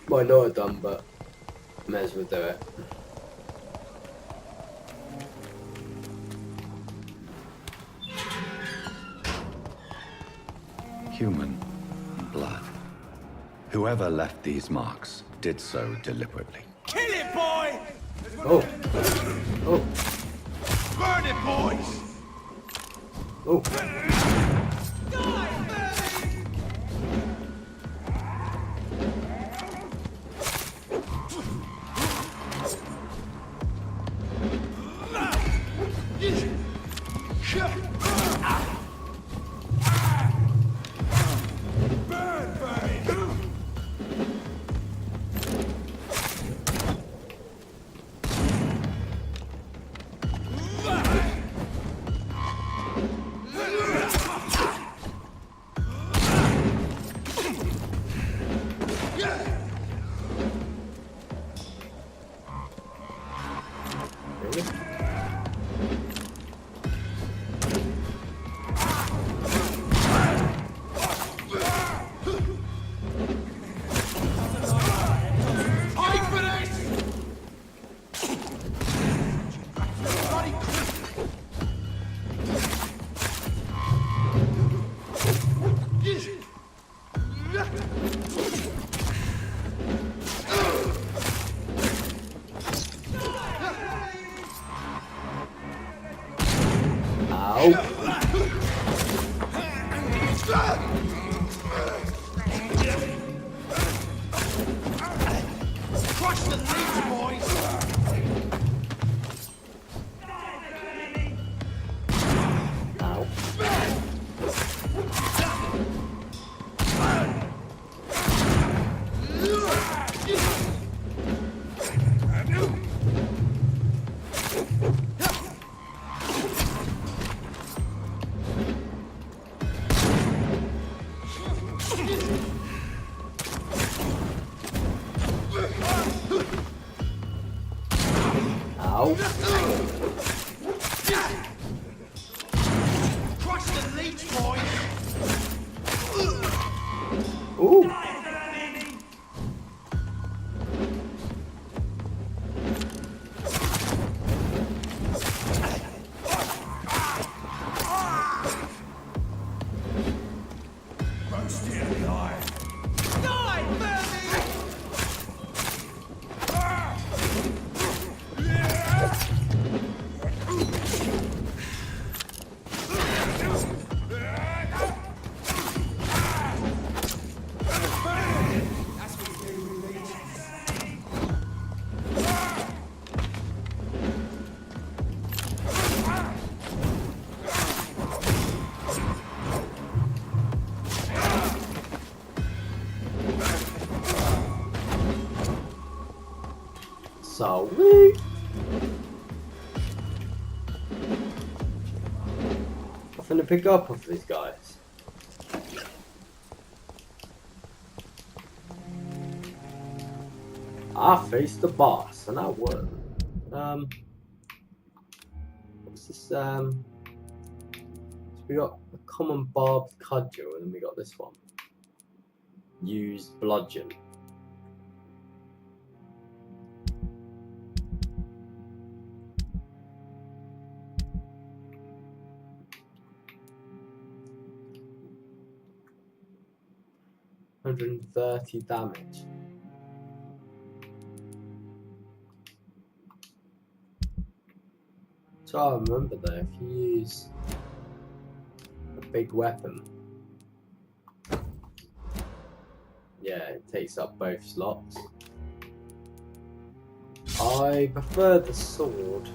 Well, I know I've done, but may as well do it. Human blood. Whoever left these marks did so deliberately. Kill it, boy! Oh. Oh. Burn it, boys! Oh. Sweet. Nothing to pick up of these guys. I faced the boss, and I won. What's this? So we got a common barbed cudgel, and then we got this one. Used bludgeon. $130 damage. So I remember though, if you use a big weapon, yeah, it takes up both slots. I prefer the sword.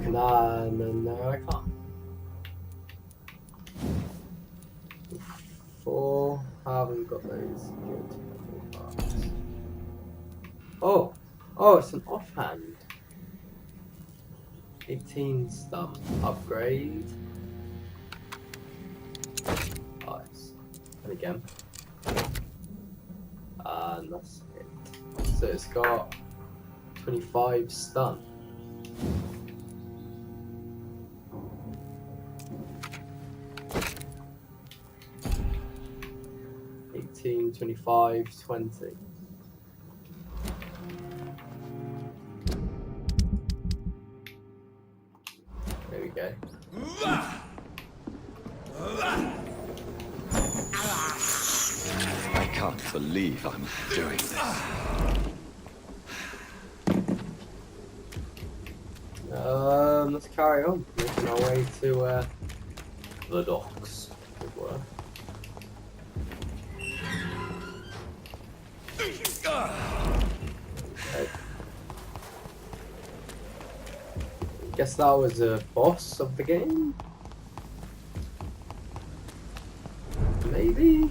No, I can't. 4. I haven't got those good parts. Oh, it's an offhand. 18 stump upgrade. Nice. And again. And that's it. So it's got 25 stun. 19, 25, 20. There we go. I can't believe I'm doing this. Let's carry on. Making our way to the docks, as it were. Okay. Guess that was a boss of the game? Maybe?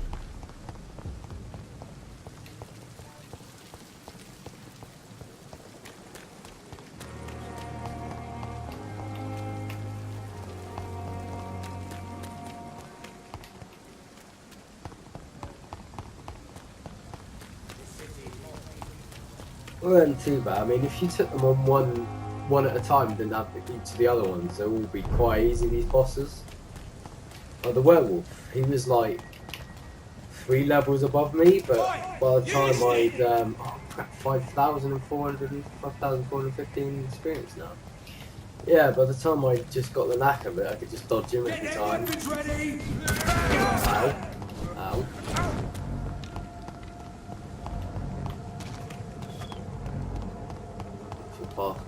Well, then too bad. I mean, if you took them on one at a time, then have each of the other ones, they'll all be quite easy, these bosses. Like the werewolf, he was like 3 levels above me, but by the time I'd, 5,415 experience now. Yeah, by the time I just got the knack of it, I could just dodge him every time. Ow. Ow.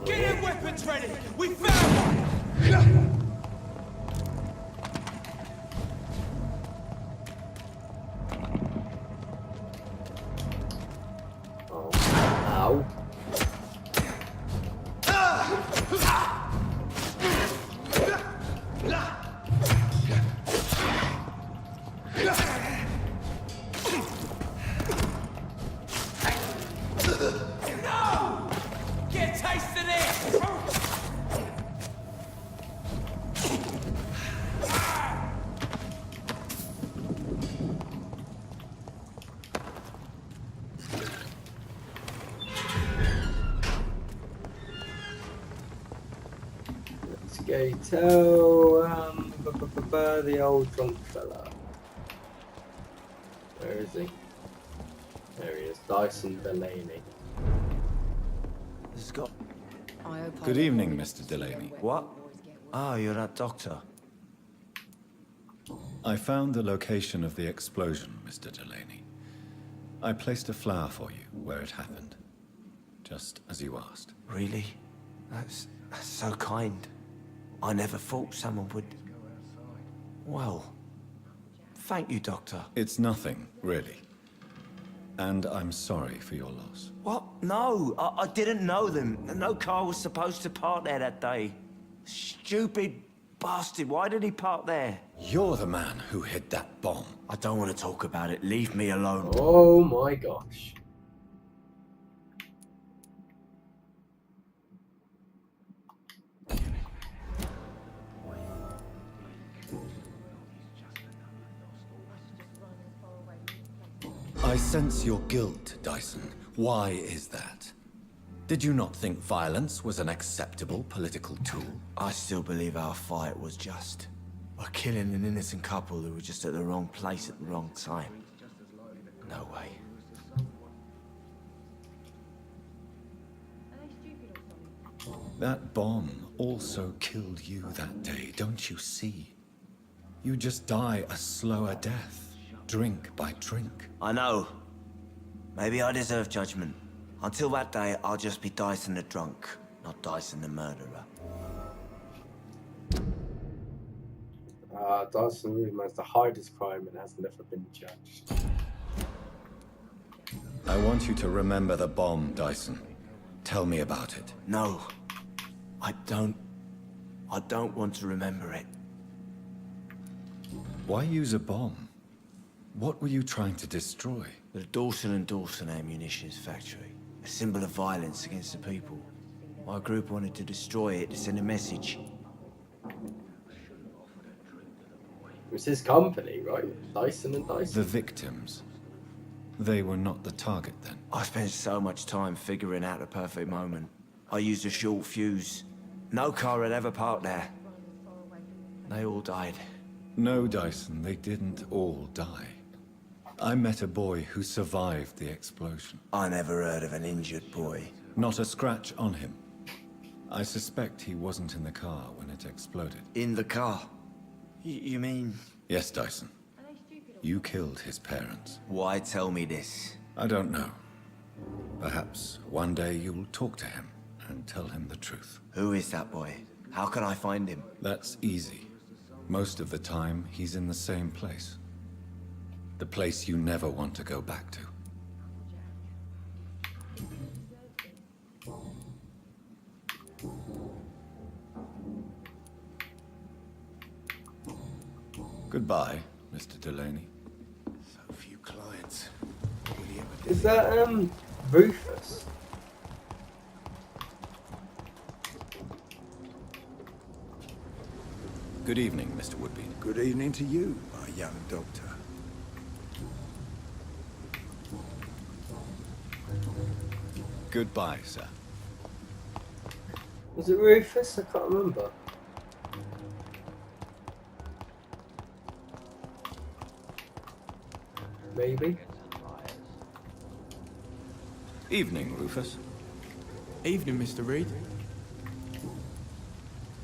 Get your weapons ready! We found one! Oh. Ow. Get a taste of this! Let's go tell the old drunk fella. Where is he? There he is, Dyson Delaney. Scott. Good evening, Mr. Delaney. What? Oh, you're that doctor. I found the location of the explosion, Mr. Delaney. I placed a flower for you where it happened, just as you asked. Really? That's so kind. I never thought someone would... Well, thank you, Doctor. It's nothing, really. And I'm sorry for your loss. What? No, I didn't know them. No car was supposed to park there that day. Stupid bastard, why did he park there? You're the man who hid that bomb. I don't want to talk about it. Leave me alone. Oh my gosh. I sense your guilt, Dyson. Why is that? Did you not think violence was an acceptable political tool? I still believe our fight was just. By killing an innocent couple who were just at the wrong place at the wrong time. No way. That bomb also killed you that day, don't you see? You just die a slower death, drink by drink. I know. Maybe I deserve judgment. Until that day, I'll just be Dyson the drunk, not Dyson the murderer. Dyson really managed to hide his crime and has never been judged. I want you to remember the bomb, Dyson. Tell me about it. No. I don't want to remember it. Why use a bomb? What were you trying to destroy? The Dawson & Dawson ammunitions factory. A symbol of violence against the people. My group wanted to destroy it to send a message. It was his company, right? Dyson and Dyson. The victims. They were not the target then. I spent so much time figuring out the perfect moment. I used a short fuse. No car had ever parked there. They all died. No, Dyson, they didn't all die. I met a boy who survived the explosion. I never heard of an injured boy. Not a scratch on him. I suspect he wasn't in the car when it exploded. In the car? You mean... Yes, Dyson. You killed his parents. Why tell me this? I don't know. Perhaps one day you'll talk to him and tell him the truth. Who is that boy? How can I find him? That's easy. Most of the time, he's in the same place. The place you never want to go back to. Goodbye, Mr. Delaney. So few clients. Is that, Rufus? Good evening, Mr. Woodby. Good evening to you, my young doctor. Goodbye, sir. Was it Rufus? I can't remember. Maybe. Evening, Rufus. Evening, Mr. Reid.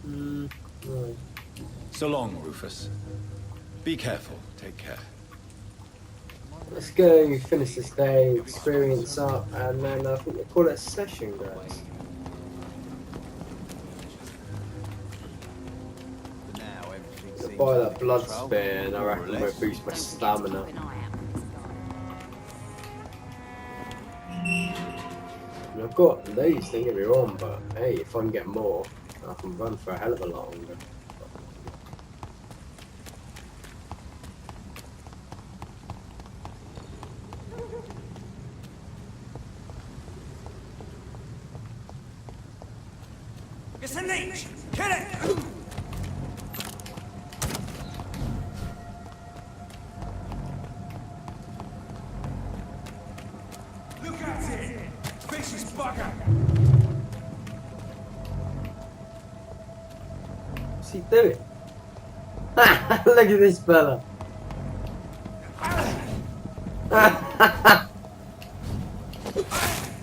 No. So long, Rufus. Be careful. Take care. Let's go finish this day, experience up, and then I think we'll call it a session, guys. I'll buy that blood spear, and I reckon we'll boost my stamina. And I've got loads, don't get me wrong, but hey, if I can get more, I can run for a hell of a lot longer. It's a leech! Kill it! Look at it! Vicious bugger! What's he doing? Look at this fella!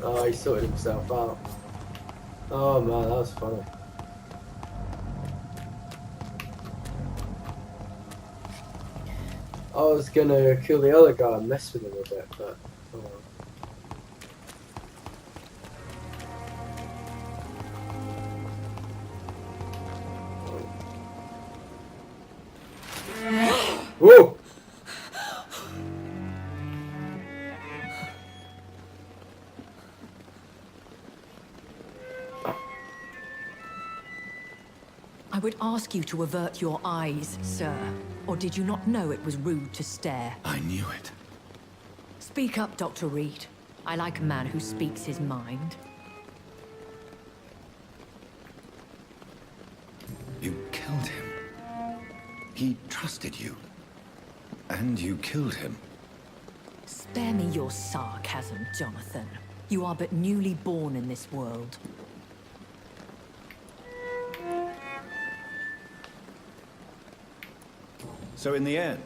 Oh, he sorted himself out. Oh man, that was funny. I was gonna kill the other guy and mess with him a bit, but oh well. Whoa! I would ask you to avert your eyes, sir. Or did you not know it was rude to stare? I knew it. Speak up, Dr. Reid. I like a man who speaks his mind. You killed him. He trusted you. And you killed him. Spare me your sarcasm, Jonathan. You are but newly born in this world. So in the end,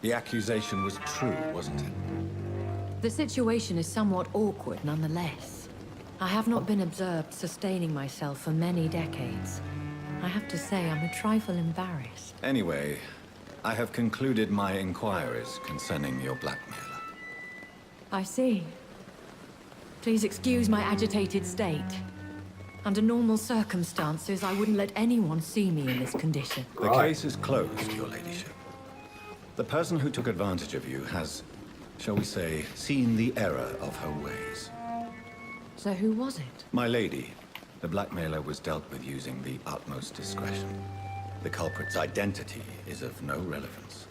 the accusation was true, wasn't it? The situation is somewhat awkward nonetheless. I have not been observed sustaining myself for many decades. I have to say I'm a trifle embarrassed. Anyway, I have concluded my inquiries concerning your blackmailer. I see. Please excuse my agitated state. Under normal circumstances, I wouldn't let anyone see me in this condition. The case is closed, your ladyship. The person who took advantage of you has, shall we say, seen the error of her ways. So who was it? My lady, the blackmailer was dealt with using the utmost discretion. The culprit's identity is of no relevance.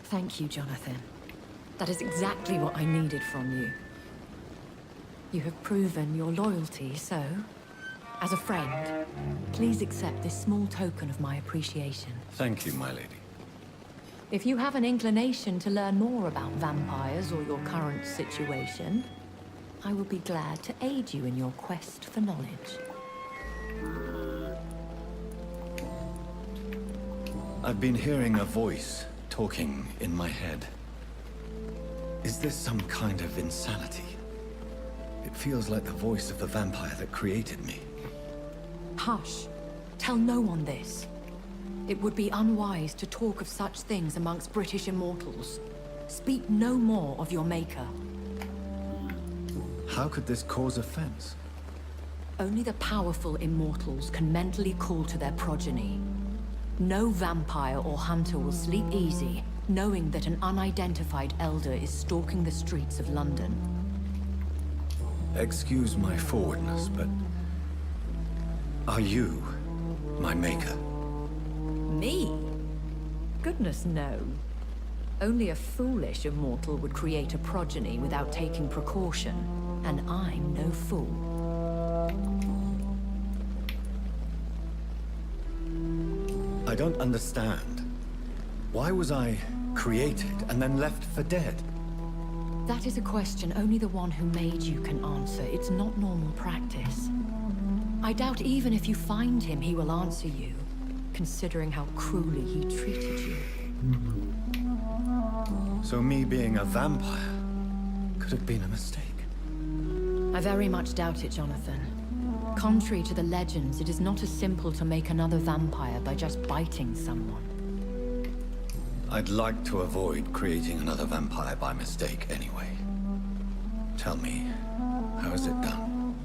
Thank you, Jonathan. That is exactly what I needed from you. You have proven your loyalty, so, as a friend, please accept this small token of my appreciation. Thank you, my lady. If you have an inclination to learn more about vampires or your current situation, I will be glad to aid you in your quest for knowledge. I've been hearing a voice talking in my head. Is this some kind of insanity? It feels like the voice of the vampire that created me. Hush. Tell no one this. It would be unwise to talk of such things amongst British immortals. Speak no more of your maker. How could this cause offense? Only the powerful immortals can mentally call to their progeny. No vampire or hunter will sleep easy, knowing that an unidentified elder is stalking the streets of London. Excuse my forwardness, but... are you my maker? Me? Goodness, no. Only a foolish immortal would create a progeny without taking precaution, and I'm no fool. I don't understand. Why was I created and then left for dead? That is a question only the one who made you can answer. It's not normal practice. I doubt even if you find him, he will answer you, considering how cruelly he treated you. So me being a vampire could have been a mistake. I very much doubt it, Jonathan. Contrary to the legends, it is not as simple to make another vampire by just biting someone. I'd like to avoid creating another vampire by mistake anyway. Tell me, how is it done?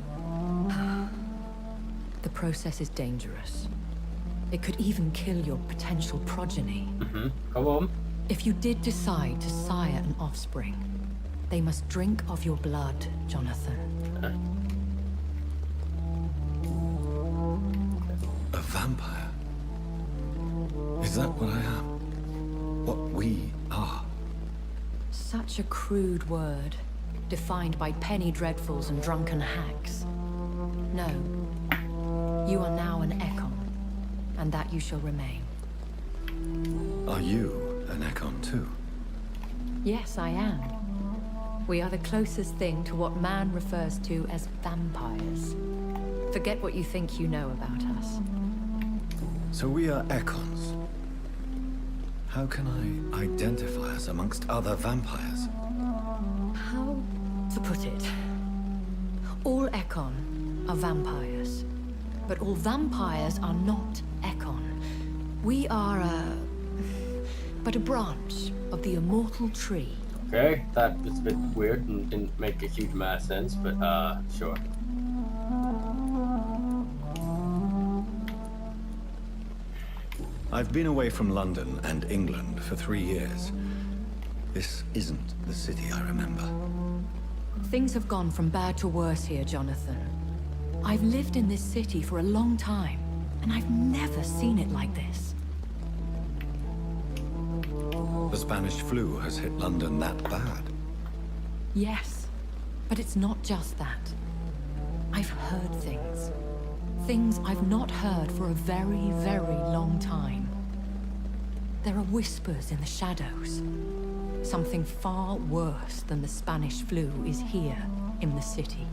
The process is dangerous. It could even kill your potential progeny. Come on. If you did decide to sire an offspring, they must drink of your blood, Jonathan. A vampire? Is that what I am? What we are? Such a crude word, defined by penny dreadfuls and drunken hacks. No. You are now an Ekon, and that you shall remain. Are you an Ekon too? Yes, I am. We are the closest thing to what man refers to as vampires. Forget what you think you know about us. So we are Ekons. How can I identify us amongst other vampires? How to put it? All Ekon are vampires. But all vampires are not Ekon. We are but a branch of the immortal tree. Okay, that was a bit weird and didn't make a huge amount of sense, but sure. I've been away from London and England for 3 years. This isn't the city I remember. Things have gone from bad to worse here, Jonathan. I've lived in this city for a long time, and I've never seen it like this. The Spanish flu has hit London that bad. Yes, but it's not just that. I've heard things. Things I've not heard for a very, very long time. There are whispers in the shadows. Something far worse than the Spanish flu is here in the city.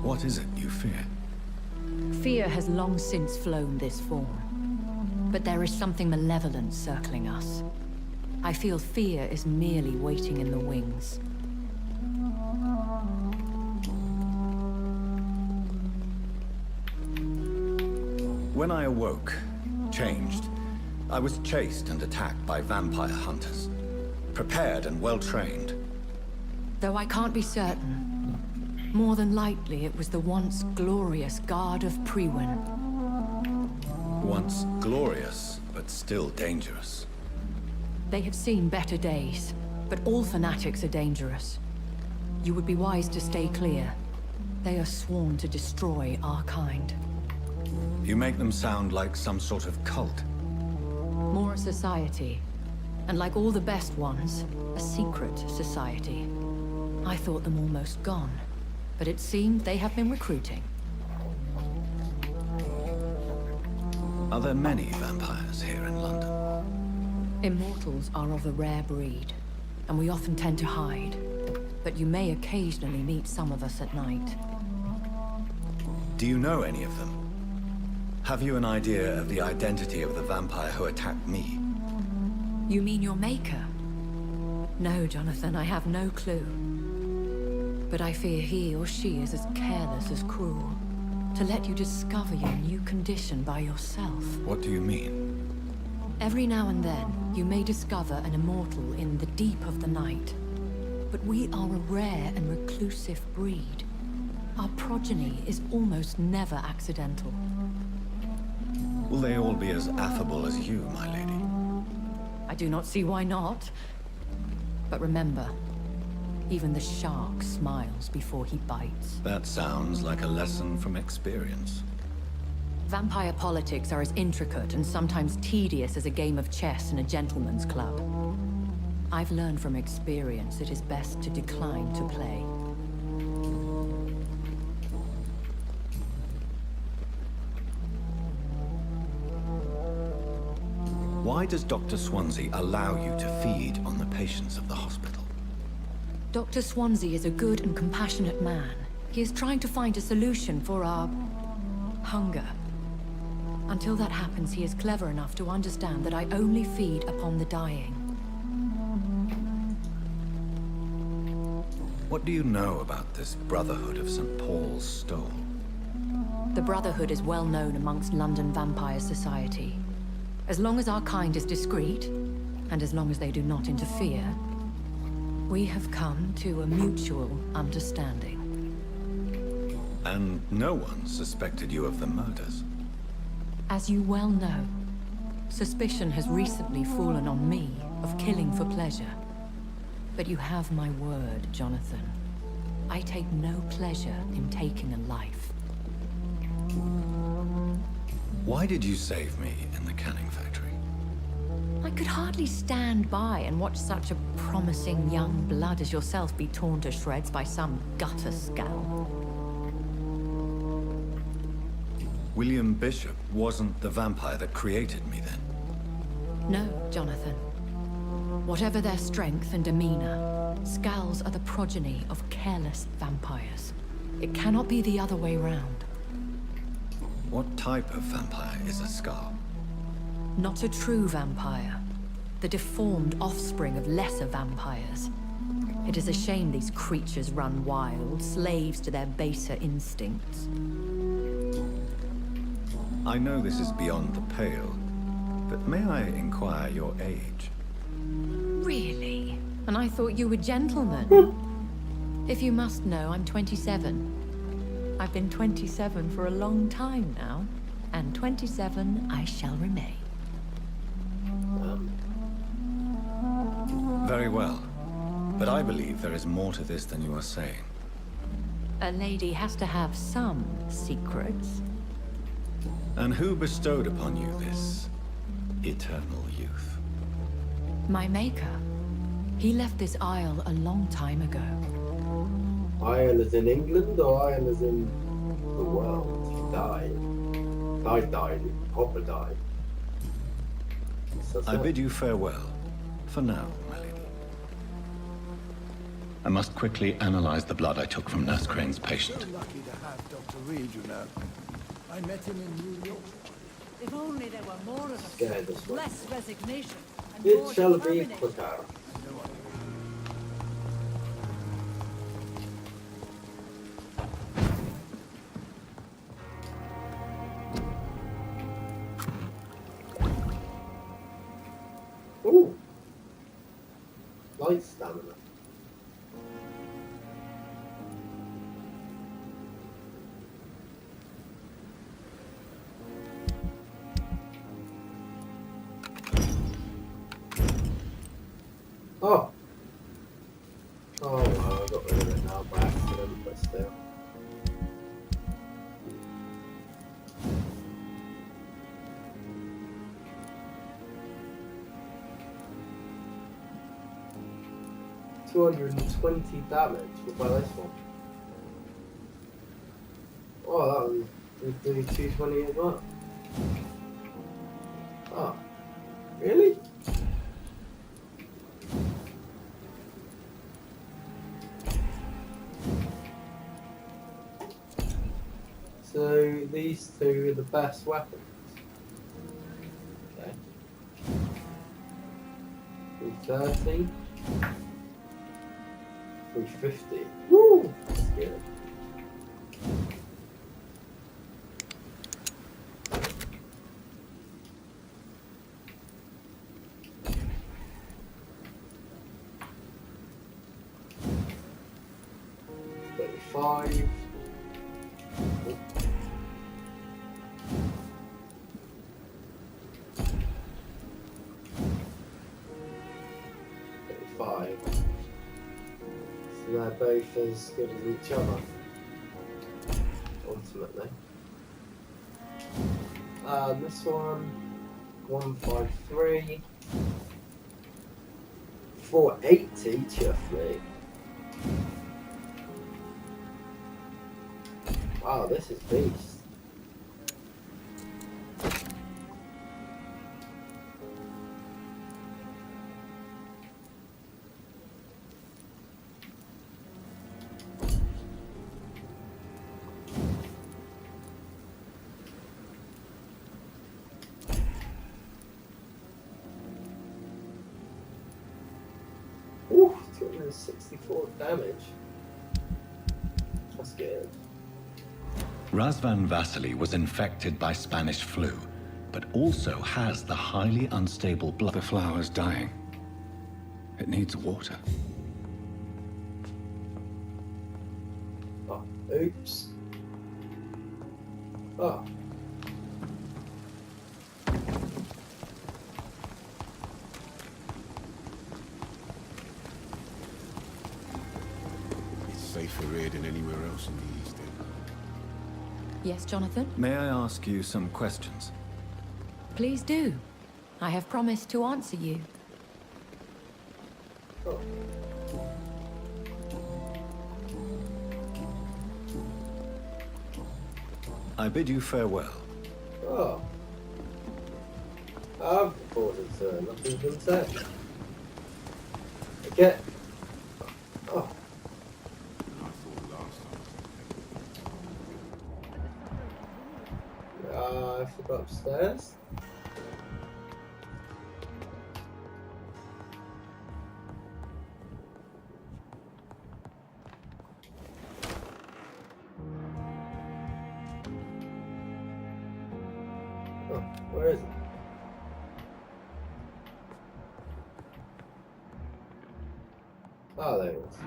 What is it you fear? Fear has long since flown this form. But there is something malevolent circling us. I feel fear is merely waiting in the wings. When I awoke, changed, I was chased and attacked by vampire hunters. Prepared and well-trained. Though I can't be certain, more than likely it was the once glorious Guard of Priwen. Once glorious, but still dangerous. They have seen better days, but all fanatics are dangerous. You would be wise to stay clear. They are sworn to destroy our kind. You make them sound like some sort of cult. More a society. And like all the best ones, a secret society. I thought them almost gone, but it seemed they have been recruiting. Are there many vampires here in London? Immortals are of a rare breed, and we often tend to hide. But you may occasionally meet some of us at night. Do you know any of them? Have you an idea of the identity of the vampire who attacked me? You mean your maker? No, Jonathan, I have no clue. But I fear he or she is as careless as cruel. To let you discover your new condition by yourself. What do you mean? Every now and then, you may discover an immortal in the deep of the night. But we are a rare and reclusive breed. Our progeny is almost never accidental. Will they all be as affable as you, my lady? I do not see why not. But remember, even the shark smiles before he bites. That sounds like a lesson from experience. Vampire politics are as intricate and sometimes tedious as a game of chess in a gentleman's club. I've learned from experience it is best to decline to play. Why does Dr. Swansea allow you to feed on the patients of the hospital? Dr. Swansea is a good and compassionate man. He is trying to find a solution for our hunger. Until that happens, he is clever enough to understand that I only feed upon the dying. What do you know about this Brotherhood of St. Paul's Stole? The Brotherhood is well known amongst London Vampire Society. As long as our kind is discreet, and as long as they do not interfere, we have come to a mutual understanding. And no one suspected you of the murders? As you well know, suspicion has recently fallen on me of killing for pleasure. But you have my word, Jonathan. I take no pleasure in taking a life. Why did you save me in the canning factory? I could hardly stand by and watch such a promising young blood as yourself be torn to shreds by some gutter scowl. William Bishop wasn't the vampire that created me then? No, Jonathan. Whatever their strength and demeanor, Scowls are the progeny of careless vampires. It cannot be the other way round. What type of vampire is a Scowl? Not a true vampire. The deformed offspring of lesser vampires. It is a shame these creatures run wild, slaves to their baser instincts. I know this is beyond the pale, but may I inquire your age? Really? And I thought you were gentlemen. If you must know, I'm 27. I've been 27 for a long time now, and 27 I shall remain. Very well, but I believe there is more to this than you are saying. A lady has to have some secrets. And who bestowed upon you this eternal youth? My maker. He left this isle a long time ago. Isle as in England or Isle as in the world? He died. Died. Proper died. So I bid you farewell, for now, my lady. I must quickly analyze the blood I took from Nurse Crane's patient. So lucky to have Dr. Reid, you know. I met him in New York. If only there were more of us. Scared as well. Less resignation. And It more shall be determination. quicker. Ooh. Light stamina. Oh. Oh, well, I got rid of it now by accident, but still. $220 damage. What about this one? Oh, that would do 220 as well. Oh. Really? So these two are the best weapons. Okay. 30. 350. Woo! That's good. $35. 5. So they're both as good as each other, ultimately. This one, 153. 480, chuff me. Wow, this is beast. Ooh, 264 damage. That's good. Razvan Vasily was infected by Spanish flu, but also has the highly unstable blood. The flower's dying. It needs water. Oh, oops. Oh. It's safer here than anywhere else in the East End. Yes, Jonathan? May I ask you some questions? Please do. I have promised to answer you. Oh. I bid you farewell. Oh. I've reported, sir. Nothing's been said. Okay. Oh. I thought last time. I forgot upstairs. Oh, where is it? Oh, there it is.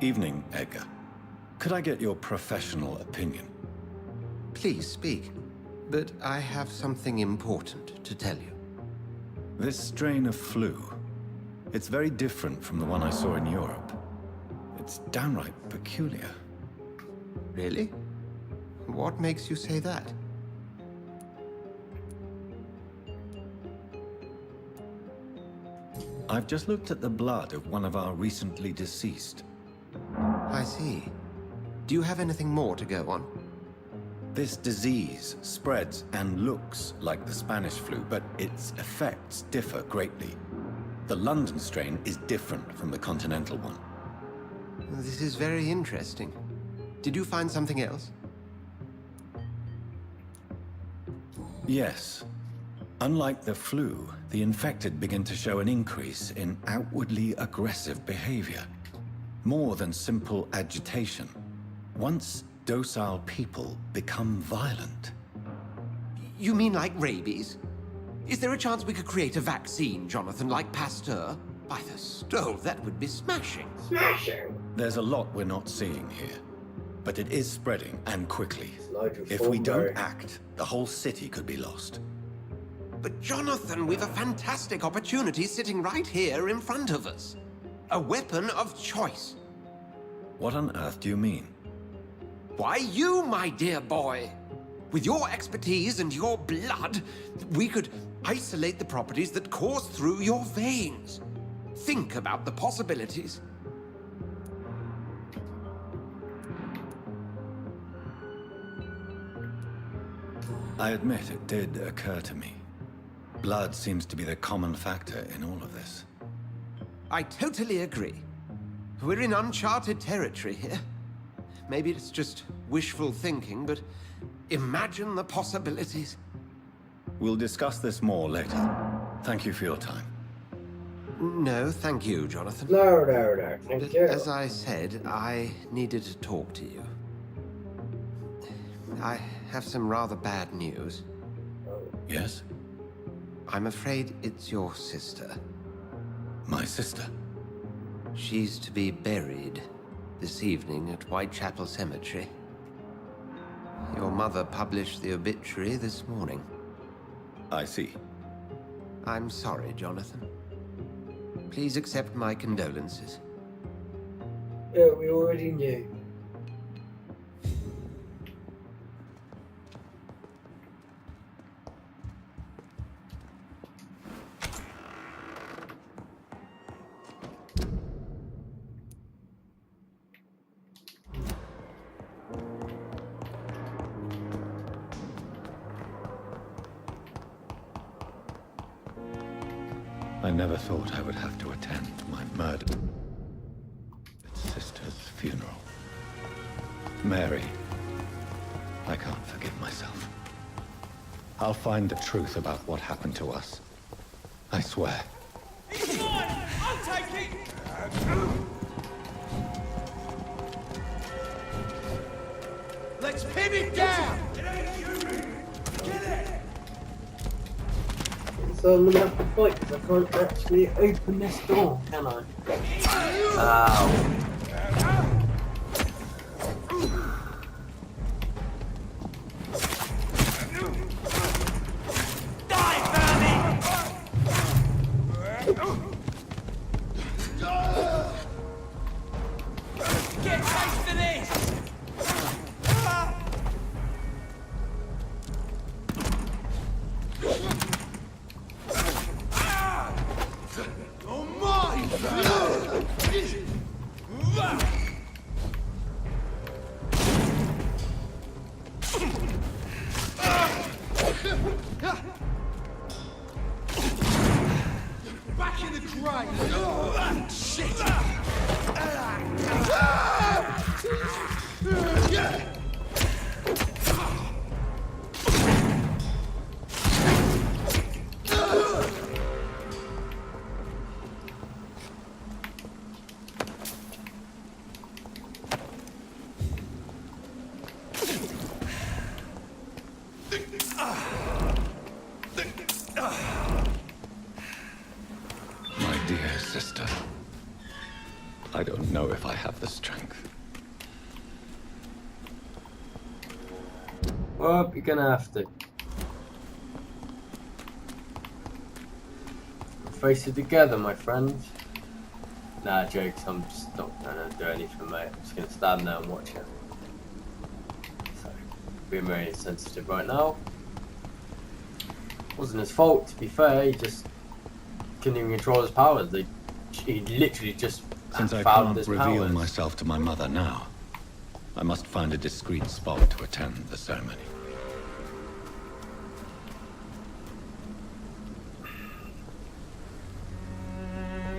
Evening, Edgar. Could I get your professional opinion? Please speak, but I have something important to tell you. This strain of flu, it's very different from the one I saw in Europe. It's downright peculiar. Really? What makes you say that? I've just looked at the blood of one of our recently deceased. I see. Do you have anything more to go on? This disease spreads and looks like the Spanish flu, but its effects differ greatly. The London strain is different from the continental one. This is very interesting. Did you find something else? Yes. Unlike the flu, the infected begin to show an increase in outwardly aggressive behavior. More than simple agitation. Once docile people become violent. You mean like rabies? Is there a chance we could create a vaccine, Jonathan, like Pasteur? By the stove, that would be smashing. Smashing! There's a lot we're not seeing here. But it is spreading, and quickly. Nigel If we Thornberry. don't act, the whole city could be lost. But Jonathan, we've a fantastic opportunity sitting right here in front of us. A weapon of choice. What on earth do you mean? Why, you, my dear boy. With your expertise and your blood, we could isolate the properties that course through your veins. Think about the possibilities. I admit it did occur to me. Blood seems to be the common factor in all of this. I totally agree. We're in uncharted territory here. Maybe it's just wishful thinking, but imagine the possibilities. We'll discuss this more later. Thank you for your time. No, thank you, Jonathan. No, thank you. As I said, I needed to talk to you. I have some rather bad news. Yes? I'm afraid it's your sister. My sister? She's to be buried this evening at Whitechapel Cemetery. Your mother published the obituary this morning. I see. I'm sorry, Jonathan. Please accept my condolences. Yeah, we already knew. I never thought I would have to attend my murdered sister's funeral. Mary, I can't forgive myself. I'll find the truth about what happened to us. I swear. He's mine! I'll take it! Let's pin it down! So I'm gonna have to fight because I can't actually open this door, can I? Ow. Get ready for this! Oh my! Back in the grave! Shit! My dear sister, I don't know if I have the strength. Well, you're gonna have to. Face it together, my friend. Nah, jokes, I'm just not gonna do anything, mate. I'm just gonna stand there and watch it. So, being very insensitive right now. Wasn't his fault, to be fair, he just couldn't even control his powers. He literally just Since I found can't his reveal powers. myself to my mother now, I must find a discreet spot to attend the ceremony.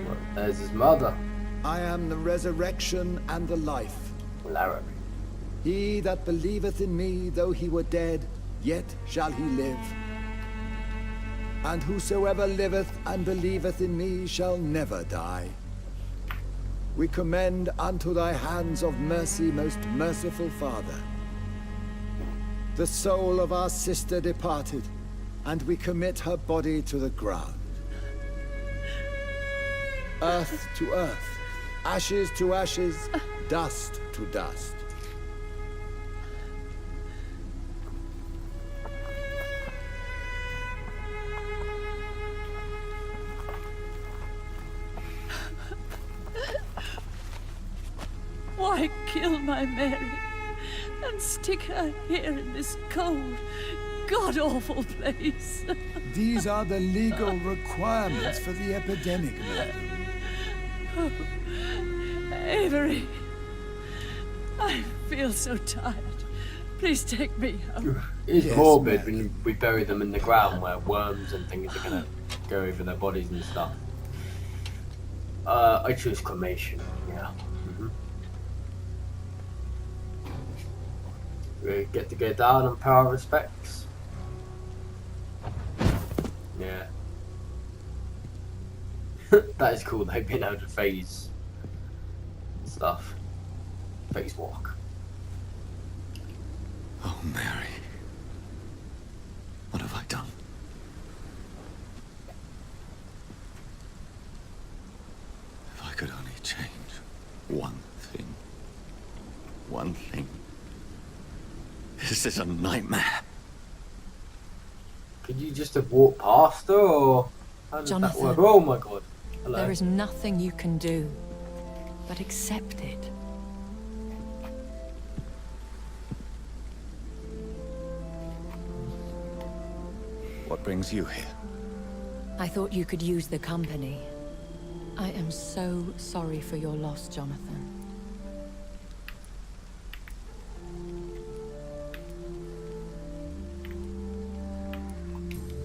Well, there's his mother, I am the resurrection and the life. Larry. He that believeth in me, though he were dead, yet shall he live. And whosoever liveth and believeth in me shall never die. We commend unto thy hands of mercy, most merciful Father, the soul of our sister departed, and we commit her body to the ground. Earth to earth, ashes to ashes, dust to dust. Why kill my Mary and stick her here in this cold, god-awful place? These are the legal requirements for the epidemic, madam. Avery, I feel so tired. Please take me home. It's Yes, morbid ma'am. when we bury them in the ground where worms and things are gonna go over their bodies and stuff. I choose cremation, yeah. We get to go down and pay our respects. Yeah. That is cool. They've been able to phase stuff. Phase walk. Oh, Mary. What have I done? If I could only change one thing. One thing. This is a nightmare. Could you just have walked past her, or how does that Jonathan, work? Oh my god. Hello. there is nothing you can do but accept it. What brings you here? I thought you could use the company. I am so sorry for your loss, Jonathan.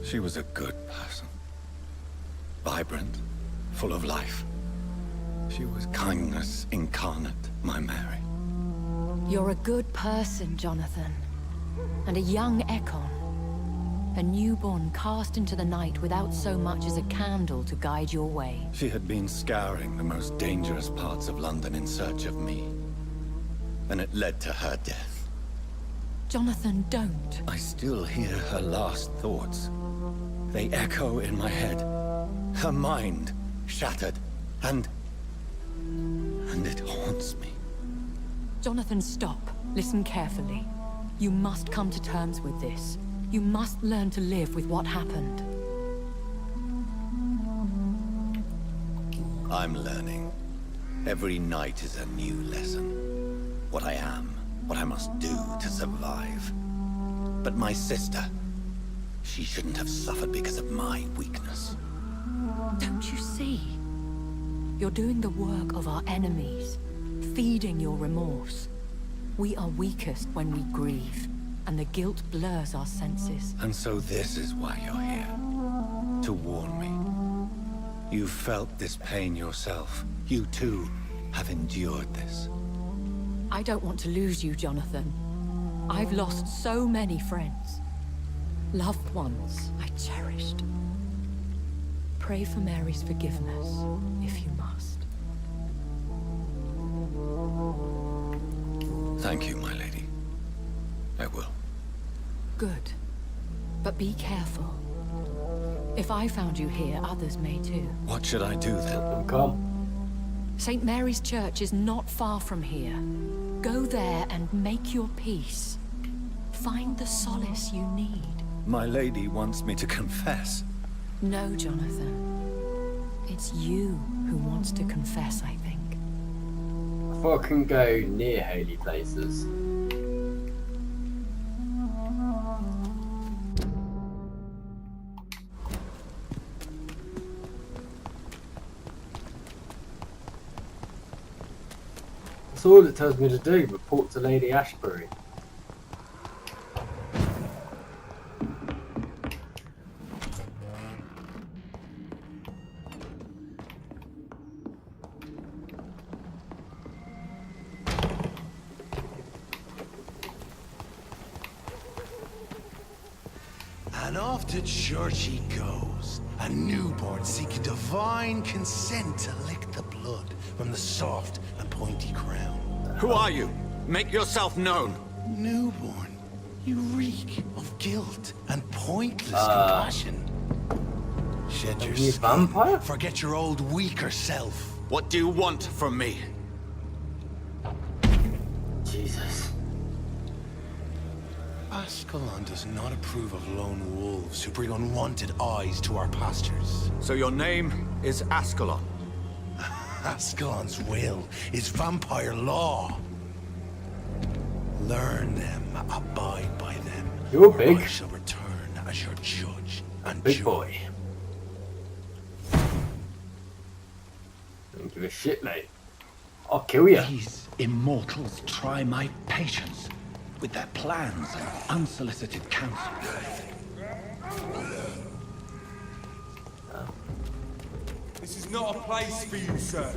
She was a good person. Vibrant, full of life. She was kindness incarnate, my Mary. You're a good person, Jonathan. And a young Ekon. A newborn cast into the night without so much as a candle to guide your way. She had been scouring the most dangerous parts of London in search of me. And it led to her death. Jonathan, don't. I still hear her last thoughts. They echo in my head. Her mind shattered, and it haunts me. Jonathan, stop. Listen carefully. You must come to terms with this. You must learn to live with what happened. I'm learning. Every night is a new lesson. What I am, what I must do to survive. But my sister, she shouldn't have suffered because of my weakness. Don't you see? You're doing the work of our enemies, feeding your remorse. We are weakest when we grieve, and the guilt blurs our senses. And so this is why you're here. To warn me. You felt this pain yourself. You too have endured this. I don't want to lose you, Jonathan. I've lost so many friends. Loved ones I cherished. Pray for Mary's forgiveness, if you must. Thank you, my lady. I will. Good. But be careful. If I found you here, others may too. What should I do then? Come. St. Mary's Church is not far from here. Go there and make your peace. Find the solace you need. My lady wants me to confess. No, Jonathan. It's you who wants to confess, I think. I thought I couldn't go near holy places. That's all it tells me to do, report to Lady Ashbury. And off to church he goes, a newborn seeking divine consent to lick the blood from the soft and pointy crown. Who are you? Make yourself known. Newborn, you reek of guilt and pointless compassion. Shed your Are you a skin, vampire? forget your old weaker self. What do you want from me? Jesus. Ascalon does not approve of lone wolves who bring unwanted eyes to our pastures. So your name is Ascalon. Ascalon's will is vampire law. Learn them, abide by them. You're or big. I shall return as your judge and Big jury. boy. Don't give a shit, mate. I'll kill you. These immortals try my patience with their plans and unsolicited counsel. This is not a place for you, sir.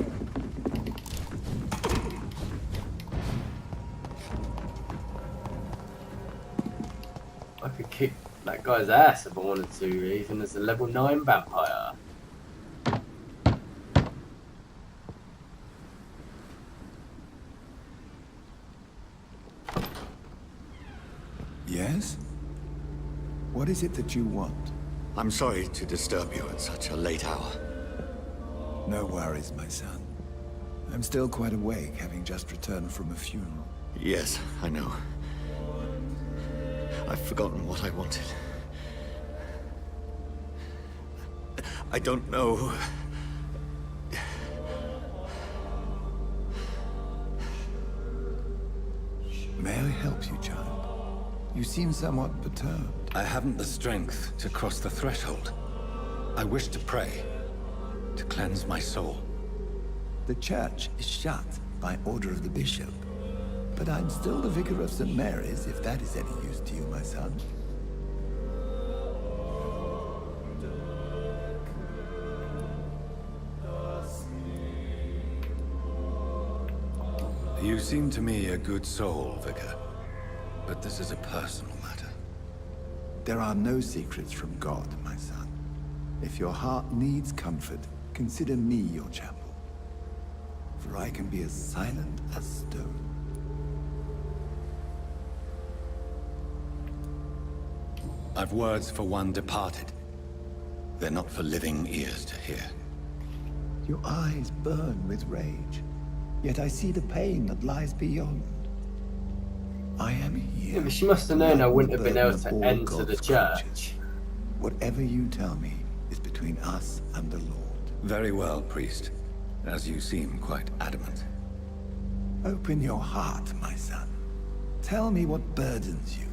I could kick that guy's ass if I wanted to, even as a level 9 vampire. Yes? What is it that you want? I'm sorry to disturb you at such a late hour. No worries, my son. I'm still quite awake, having just returned from a funeral. Yes, I know. I've forgotten what I wanted. I don't know. May I help you, child? You seem somewhat perturbed. I haven't the strength to cross the threshold. I wish to pray, to cleanse my soul. The church is shut by order of the bishop. But I'm still the vicar of St. Mary's, if that is any use to you, my son. You seem to me a good soul, Vicar. But this is a personal matter. There are no secrets from God, my son. If your heart needs comfort, consider me your chapel. For I can be as silent as stone. I've words for one departed. They're not for living ears to hear. Your eyes burn with rage, yet I see the pain that lies beyond. I am here. Yeah, but she must have known I wouldn't have been able to All enter God's the church. creatures. Whatever you tell me is between us and the Lord. Very well, priest. As you seem quite adamant. Open your heart, my son. Tell me what burdens you.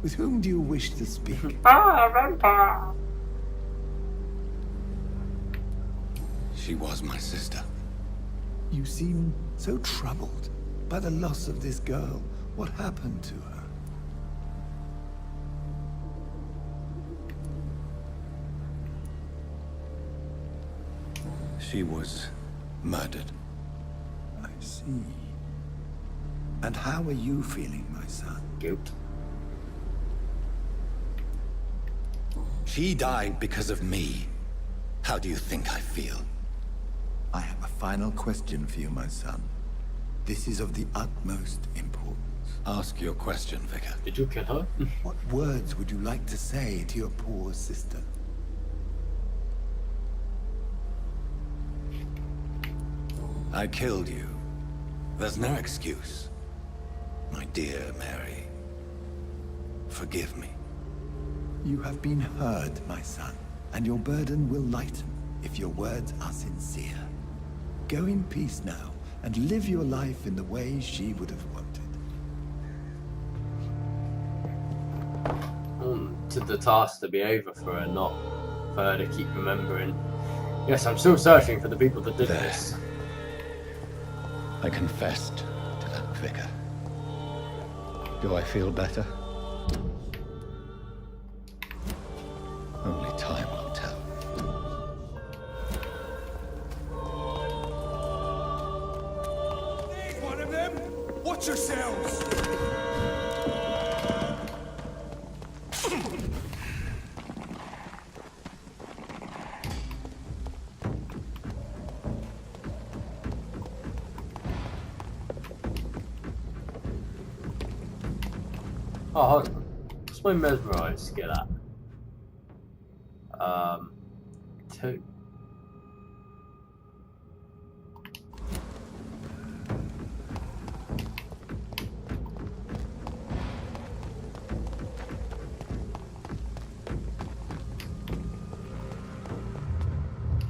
With whom do you wish to speak? Vampyr! She was my sister. You seem so troubled by the loss of this girl. What happened to her? She was murdered. I see. And how are you feeling, my son? Guilt. She died because of me. How do you think I feel? I have a final question for you, my son. This is of the utmost importance. Ask your question, Vicar. Did you kill her? What words would you like to say to your poor sister? I killed you. There's no excuse. My dear Mary, forgive me. You have been heard, my son, and your burden will lighten if your words are sincere. Go in peace now, and live your life in the way she would have wanted. To the task to be over for her, not for her to keep remembering. Yes, I'm still searching for the people that did There. this. I confessed to that Vicar. Do I feel better? Only time will tell. There's one of them! Watch yourselves! Oh, hold on. What's my mesmerize skill at? 2.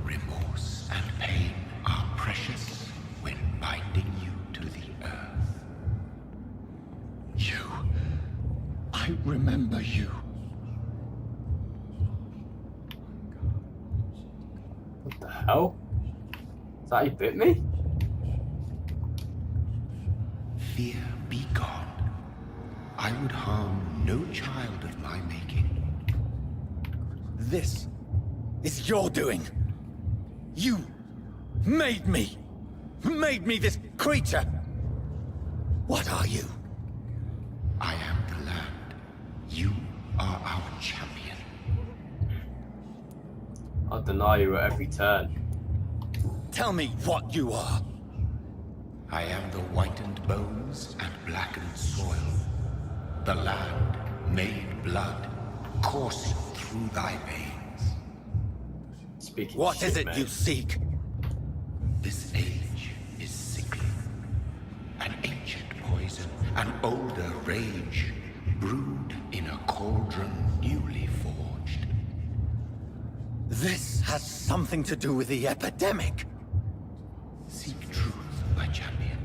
Remorse and pain are precious when binding you to the earth. You. I remember you. What the hell? Is that how you bit me? Fear be gone. I would harm no child of my making. This is your doing. You made me this creature. What are you? I am the land. You are our champion. I'll deny you at every turn. Tell me what you are. I am the whitened bones and blackened soil. The land made blood course through thy veins. Speaking What shit, is it mate. you seek? This age is sickly. An ancient poison, an older rage, brewed in a cauldron newly forged. This has something to do with the epidemic. Seek truth, my champion.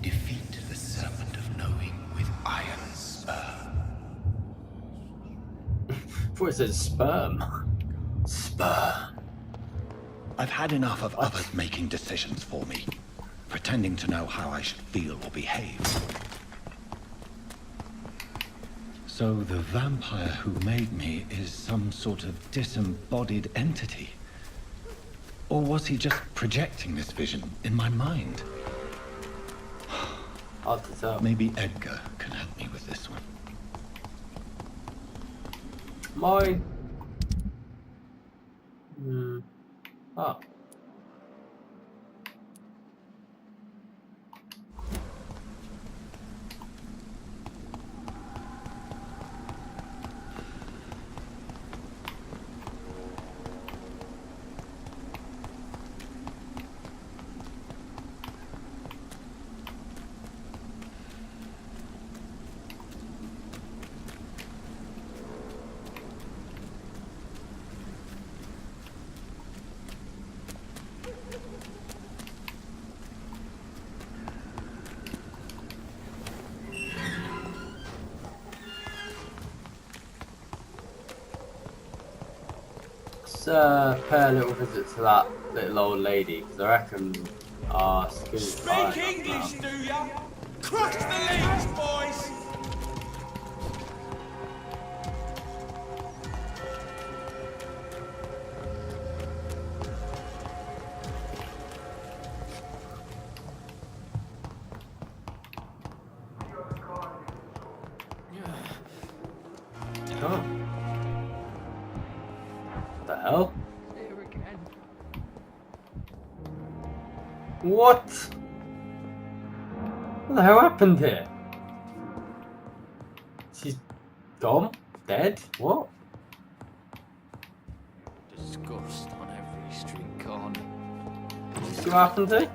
Defeat the serpent of knowing with iron spur. Before it says sperm. Spur. I've had enough of others making decisions for me, pretending to know how I should feel or behave. So the vampire who made me is some sort of disembodied entity? Or was he just projecting this vision in my mind? Hard to tell. Maybe Edgar can help me with this one. Mine. Ah. Let's pay a little visit to that little old lady, because I reckon our skills are Speak high English, enough do ya? Crush the leaves, boys! now. Oh. What the hell? Here again. What? What the hell happened here? She's gone? Dead? What? Disgust on every street corner. Did you see what happened to her?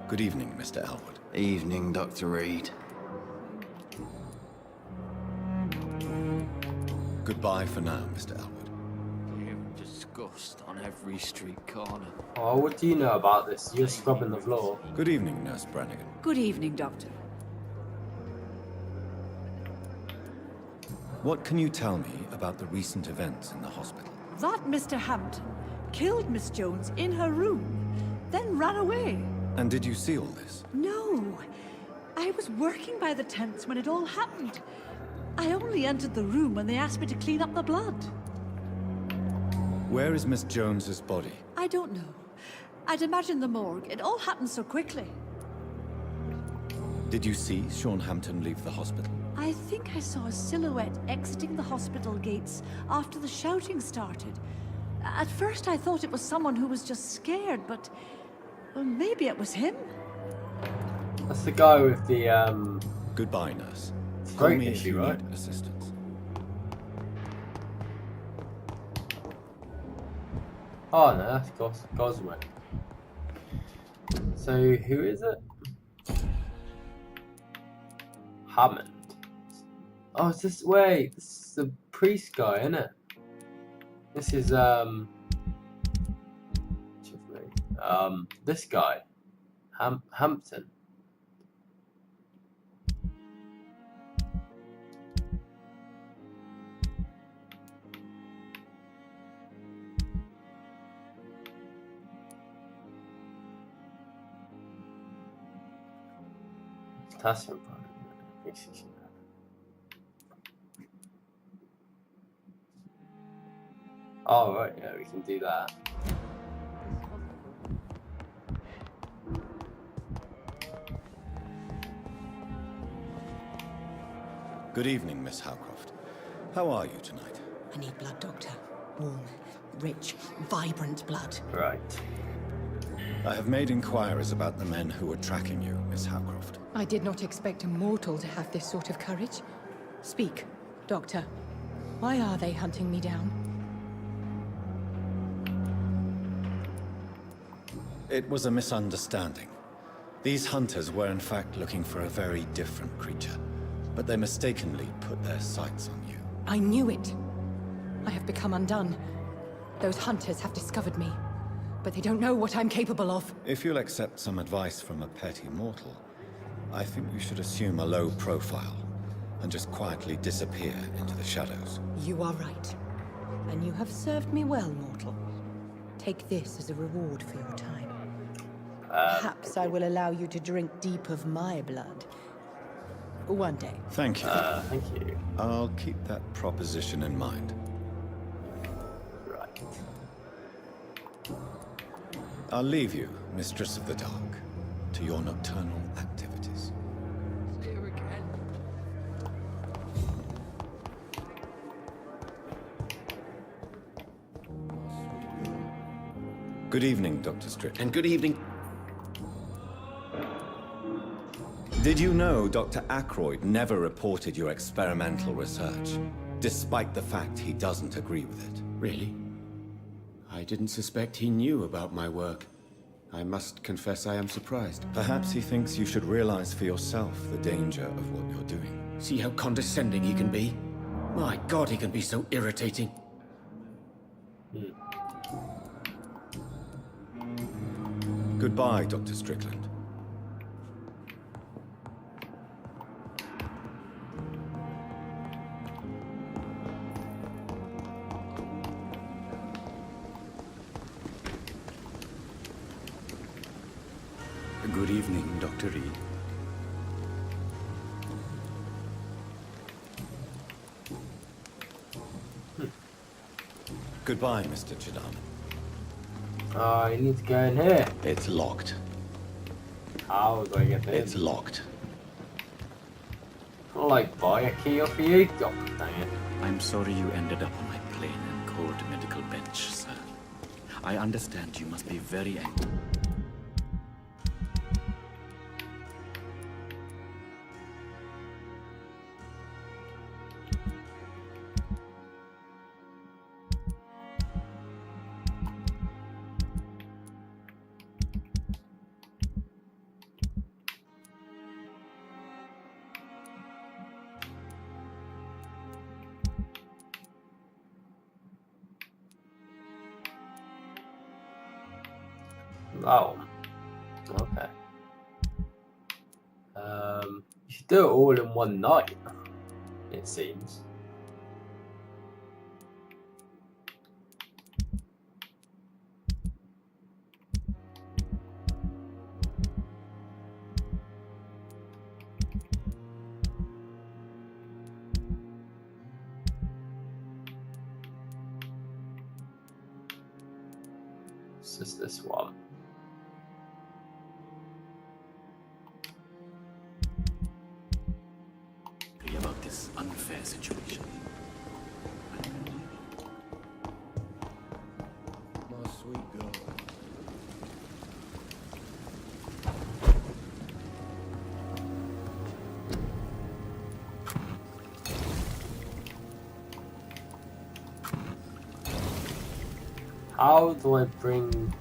Good evening, Mr. Elwood. Evening, Dr. Reid. Goodbye for now, Mr. Elwood. Disgust on every street corner. Oh, what do you know about this? You're scrubbing the floor. Good evening, Nurse Brannigan. Good evening, Doctor. What can you tell me about the recent events in the hospital? That Mr. Hampton killed Miss Jones in her room, then ran away. And did you see all this? No. I was working by the tents when it all happened. I only entered the room when they asked me to clean up the blood. Where is Miss Jones's body? I don't know. I'd imagine the morgue. It all happened so quickly. Did you see Sean Hampton leave the hospital? I think I saw a silhouette exiting the hospital gates after the shouting started. At first I thought it was someone who was just scared, but... well, maybe it was him? That's the guy with the, Goodbye, nurse. It's Call great me if issue, you right? need assistance. Oh no, that's Goswick. So, who is it? Hammond. Oh, is this... wait, this is the priest guy, isn't it? This is, this guy. Hampton. Tasman. Oh, right, yeah, we can do that. Good evening, Miss Howcroft. How are you tonight? I need blood, Doctor. Warm, rich, vibrant blood. Right. I have made inquiries about the men who were tracking you, Miss Howcroft. I did not expect a mortal to have this sort of courage. Speak, Doctor. Why are they hunting me down? It was a misunderstanding. These hunters were in fact looking for a very different creature, but they mistakenly put their sights on you. I knew it. I have become undone. Those hunters have discovered me, but they don't know what I'm capable of. If you'll accept some advice from a petty mortal, I think you should assume a low profile and just quietly disappear into the shadows. You are right. And you have served me well, mortal. Take this as a reward for your time. Perhaps I will allow you to drink deep of my blood. One day. Thank you. Thank you. I'll keep that proposition in mind. Right. I'll leave you, Mistress of the Dark, to your nocturnal activities. Here again. Good evening, Dr. Strickland. And good evening. Did you know Dr. Ackroyd never reported your experimental research, despite the fact he doesn't agree with it? Really? I didn't suspect he knew about my work. I must confess I am surprised. Perhaps he thinks you should realize for yourself the danger of what you're doing. See how condescending he can be? My God, he can be so irritating. Goodbye, Dr. Strickland. Good evening, Dr. Reid. Goodbye, Mr. Johnathon. Oh, you need to go in here. It's locked. How do I get in? It's locked. I'll like buy a key off of you. God dang it. I'm sorry you ended up on my plain and cold medical bench, sir. I understand you must be very angry. Oh. Okay. You should do it all in one night, it seems. It's just this one. About this unfair situation. My sweet girl. How do I bring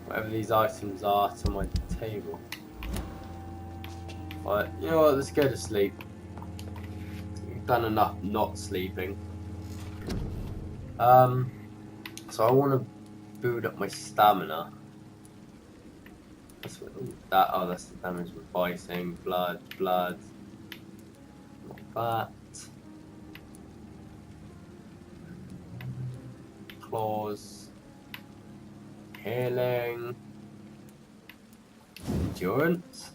whatever these items are to my table? Right, you know what, let's go to sleep. We've done enough not sleeping. So I want to build up my stamina. That's what that's the damage with biting, blood. Not that. Claws. Healing. Endurance.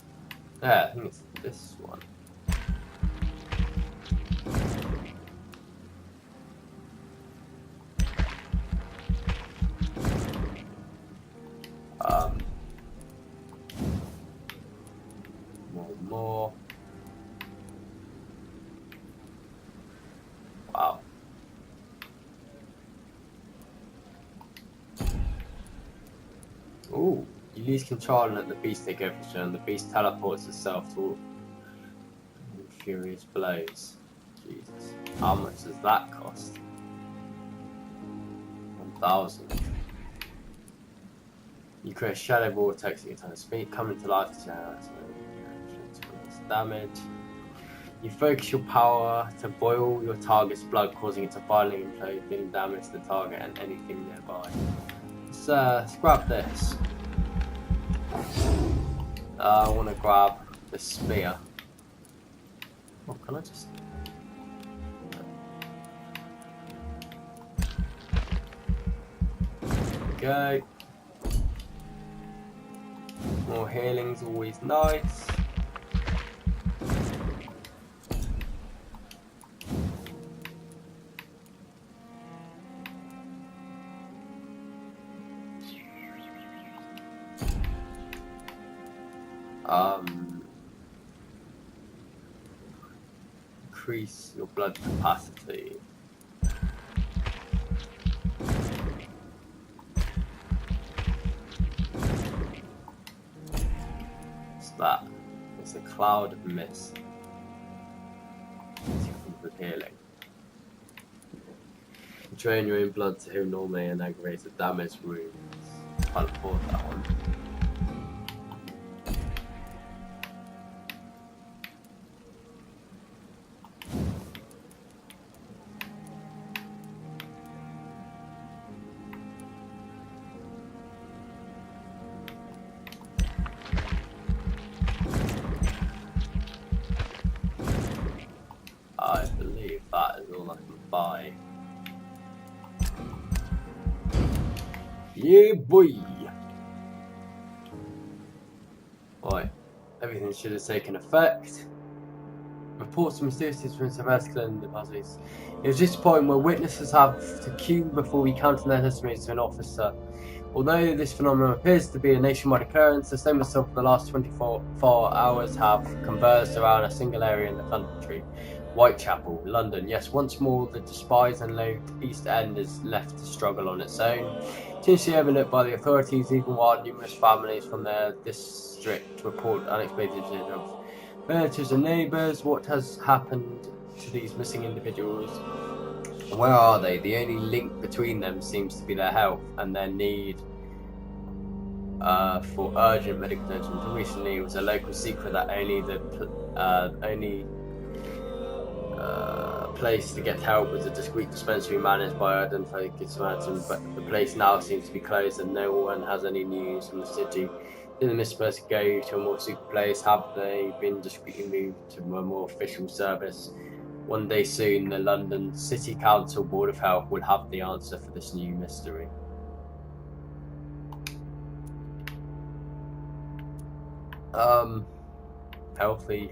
Yeah, I think it's this one. More. Wow. Ooh, you lose control and let the beast take over and the beast teleports itself to Furious Blows. Jesus. How much does that cost? 1,000. You create a shadow vortex at your time speed, coming to life to generate damage. You focus your power to boil your target's blood, causing it to violently implode, dealing damage to the target and anything nearby. Let's grab this. I want to grab the spear. Oh, can I just... Go. More healing's always nice. Increase your blood capacity. What's that? It's a cloud of mist. With healing. Drain your own blood to heal normally and aggravate the damaged wounds. Can't afford that one. I believe that is all I can buy. Yeah, boy! Right, everything should have taken effect. Reports of mysterious incidents have escalated in the deposits. It was just a point where witnesses have to queue before recounting their testimonies to an officer. Although this phenomenon appears to be a nationwide occurrence, the same myself for the last 24 hours have converged around a single area in the country. Whitechapel, London. Yes, once more the despised and loathed East End is left to struggle on its own. Potentially overlooked by the authorities, even while numerous families from their district report unexpected of relatives and neighbours. What has happened to these missing individuals? Where are they? The only link between them seems to be their health and their need for urgent medical attention. Until recently, it was a local secret that only place to get help was a discreet dispensary managed by identified Samaritan, but the place now seems to be closed and no one has any news from the city. Did the missing person go to a more secret place? Have they been discreetly moved to a more official service? One day soon, the London City Council Board of Health will have the answer for this new mystery. Healthy.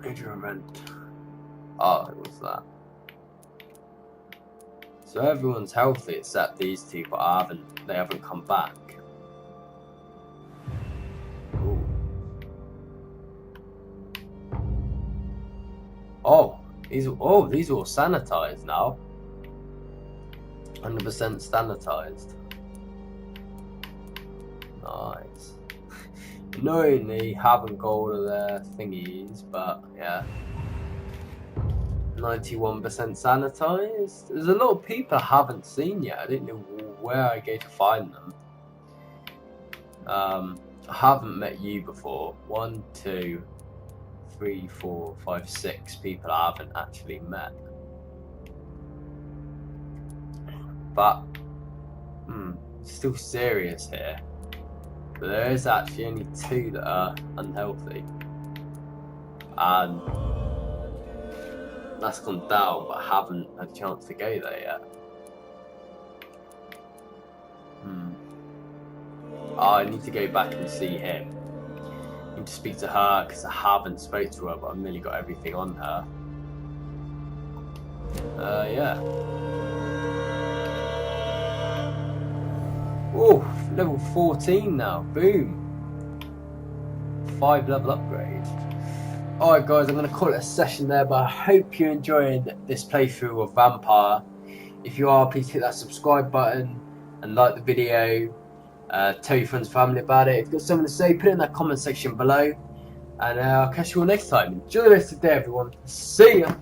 Major event. Oh, it was that. So everyone's healthy except these two, but they haven't come back. Ooh. Oh, these are all sanitized now. 100% sanitized. Nice. Annoyingly, haven't got all of their thingies, but yeah. 91% sanitized. There's a lot of people I haven't seen yet. I didn't know where I go to find them. I haven't met you before. 1, 2, 3, 4, 5, 6 people I haven't actually met. But still serious here. But there is actually only 2 that are unhealthy. And that's gone down, but I haven't had a chance to go there yet. Oh, I need to go back and see him. I need to speak to her because I haven't spoke to her, but I've nearly got everything on her. Yeah. Oh, level 14 now. Boom. 5 level upgrade. Alright guys, I'm going to call it a session there, but I hope you're enjoying this playthrough of Vampyr. If you are, please hit that subscribe button and like the video. Tell your friends and family about it. If you've got something to say, put it in that comment section below. And I'll catch you all next time. Enjoy the rest of the day, everyone. See ya!